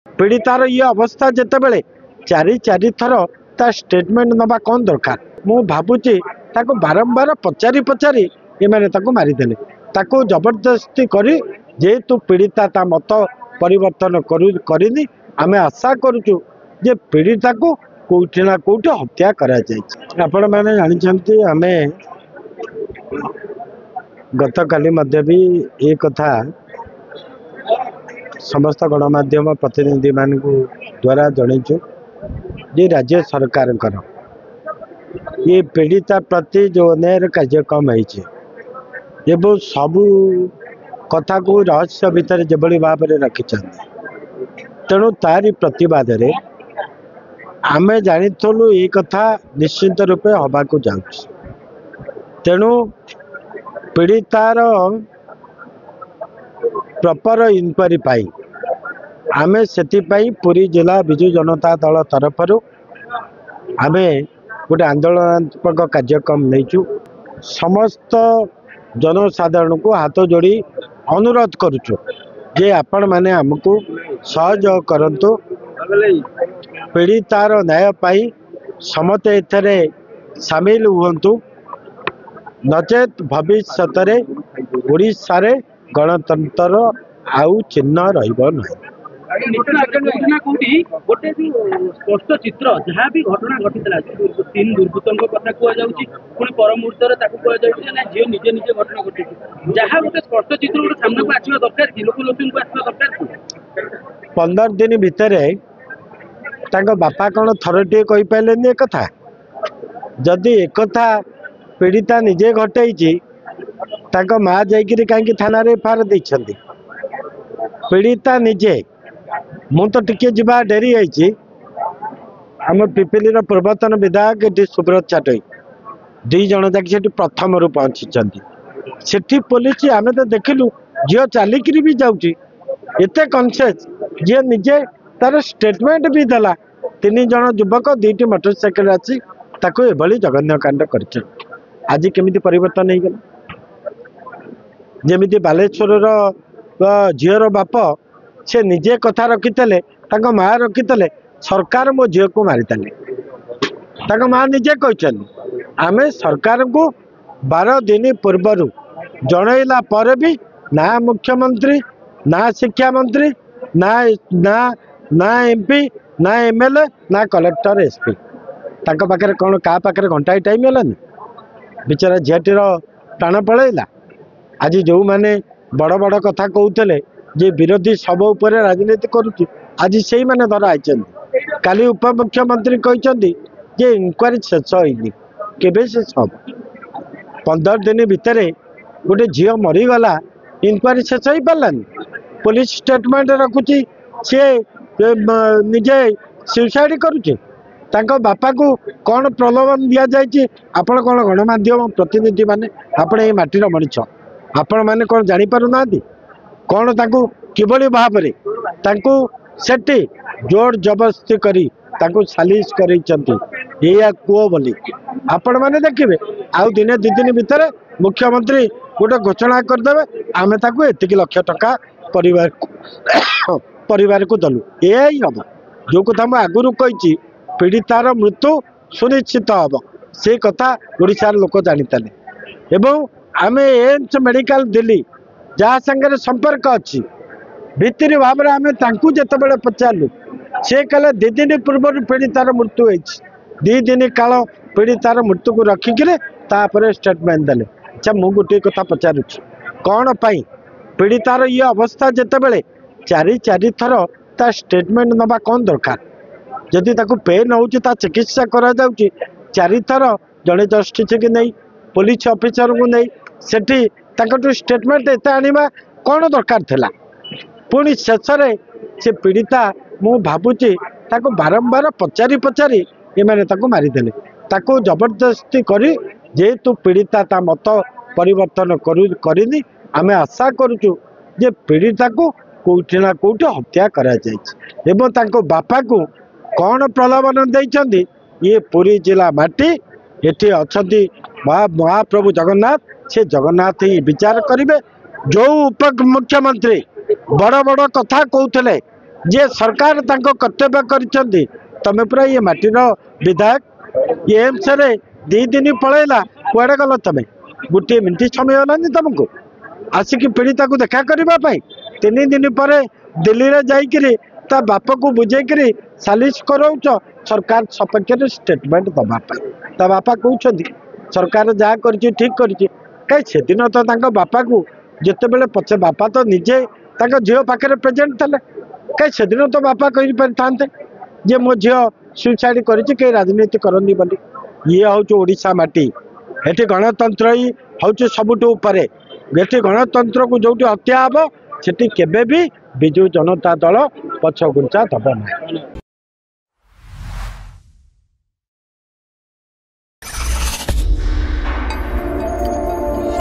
पीड़ितार ये अवस्था जितेबले चारि चारि थर ता स्टेटमेंट नवा कौन दरकार मु भावुची ताको बारंबार पचारि पचारि एमाने ताको मारिदेले ताको जबरदस्ती करी जेहेतु पीड़िता ता मत परिवर्तन करनी आमे आशा करूचु जे पीड़िता को कोठी ना कोठी हत्या करा जाय। आपण माने जानिछंती आमे गत काली मध्य भी ये कथा समस्त गणमाध्यम प्रतिनिधि मान द्वारा जनईचु जे राज्य सरकार ये पीड़िता प्रति जो अन्याय कार्यक्रम है सबू कथा को रहस्य भितर जो भाव में रखिंट तेणु तारी प्रतिवाद आम जानीलु ये कथा निश्चित रूपे हवा को जाऊँ तेणु पीड़ितार प्रॉपर इनक्वारी पाई आमे सेतिपाई पुरी जिला बिजु जनता दल तरफ आमे गोटे आंदोलनात्मक कार्यक्रम नहींचु समस्त जनसाधारण को हाथ जोड़ी अनुरोध करुचु जे आपण माने हमको सहयोग करंतु पीड़ितार न्याय पाई समते एथरे सामिल हुंतु नचेत भविष्य में ओडिशा रे गणतंत्र आउ चिन्ह रहिबो नहीं। गोटे स्पष्ट चित्र जहाँ भी घटना घटी तीन दुर्बृत्तों कथा कहुच्छी पुणी पर मुहूर्त झील निजे निजे घटना घटी जहाँ गोटे स्पष्ट चित्र गोटे सामने को आसवा दरकार कि लोक लोचन को आसवा दरकार 15 दिन भितर बापा कौन थरटे कही कथा जदि एक पीड़िता निजे घटे माँ जाकि कहीं थाना एफआईआर देती पीड़िता निजे मु तो टिके जीवा डेरी आम पिपिली पूर्वतन विधायक ये सुब्रत चाटई 2 जन जाकि प्रथम रू पहुंची पुलिस आम तो देखिलु झील चलिक भी जाऊँगी एत कनसीयस झील निजे तार स्टेटमेंट भी देला 3 जन युवक 2टी मोटरसाइकिल आसी ताको एभली जघन्य कांड कर आज केमिति परिवर्तन हो गला जमीती बालेश्वर झीर बाप से निजे कथा रखिते माँ रखिते सरकार मो झील को मारिते माँ निजे कहते आम सरकार को 12 दिन पूर्वर जनइला पर भी ना मुख्यमंत्री ना शिक्षा मंत्री ना ना ना एमपी ना एमएलए ना कलेक्टर एसपी ताक पाखे कौन क्या पाखे घंटाए टाइम है बेचारा झीटीर प्राण पलैला आज जो मैंने बड़ बड़ कथा कहते जे विरोधी सब उपर राजनीति करुच्ची आज से मैंने धरा आई काली उपमुख्यमंत्री कहते जे इनक्वारी शेष होनी केबे शेष हम 15 दिन भितर गोटे झील मरीगला इनक्वारी शेष हो पारानी पुलिस स्टेटमेंट रखुची सी निजे सुसाइड करुचे बापा को कौन प्रलोभन दि जाए आपण कौन गणमाध्यम प्रतिनिधि माने आपण ये माटीर मनीष आपण माने कौन जापार ना कौन ताकू किभली भाव में ताकू सेठी जोर जबरदस्ती करी ताकू सालिश करया कुओ बोली आपण माने देखिए आउ दिने 2 दिन भितर मुख्यमंत्री गोटे घोषणा करदे आमे ताकू एतिक लाख टका परिवार को दलु ये हम जो कथा मुझे आगुरी कही पीड़ितार मृत्यु सुनिश्चित हम से कथा ओडिशार लोक जानीते आम एम्स मेडिकल दिल्ली जहाँ संगे संपर्क अच्छी भित्री भाव में आम जिते पचारू सी कहले 2 दिन पूर्व पीड़ितार मृत्यु होती 2 दिन काल पीड़ितार मृत्यु को रखिकी स्टेटमेंट देले। अच्छा मु गोटे कथा पचारुची कौन पाई पीड़ितार ये अवस्था जितेबले चारि चारि थर ता स्टेटमेंट नवा कौन दरकार जदि ताकू पेन हो चिकित्सा करा जाउची 4 थर जड़े जस्टिस की नहीं पुलिस ऑफिसर को नहीं सेठी ताकटू स्टेटमेंट एत आनिबा कौन दरकार थिला पुणी शेष से पीड़िता मु भावुची ताको बारंबार पचारि पचारि एमाने ताको मारिदेले ताको जबरदस्ती करी जेहेतु पीड़िता ता मत परिवर्तन करनी आमे आशा करूचु जे पीड़िता को कोठी ना कोठी हत्या करा जाय एवं ताको बापा को कौन प्रलोभन देइछंदी ये पुरी जिला माटी एठी अछंती महाप्रभु जगन्नाथ से जगन्नाथ ही विचार करिवे जो उप मुख्यमंत्री बड़ बड़ कथा कहते जे सरकार तांको कर्तव्य करिसेंती तमे पूरा ये माटीर विधायक ये एम्स रे 2 दिन पळेला कुआडे गल तमे गोटे मिनिट समय होलानी तुमको आसिक पीड़िता को देखा करने 3 दिन पर दिल्ली रे जाइकरी ता बाप को बुझेकरी सालिश कराउछ सरकार सपक्ष स्टेटमेंट दबापाई ता बापा कहते सरकार जहाँ कर ठीक कर कहीं से दिन तो तांको बापा को जिते बेले पचे बापा तो निजे झील पाखे प्रेजेंट थे कहीं से दिन तो बापा कही पारि थांते जे मो झील सुसाइड करी राजनीति करनी बोली ये हूँ ओडिशा माटी एठी गणतंत्र ही हूँ सबुठ उपरे एठी गणतंत्र को जो हत्या हम सेठी केबे भी विजु जनता दल पछ गुंचा दब ना।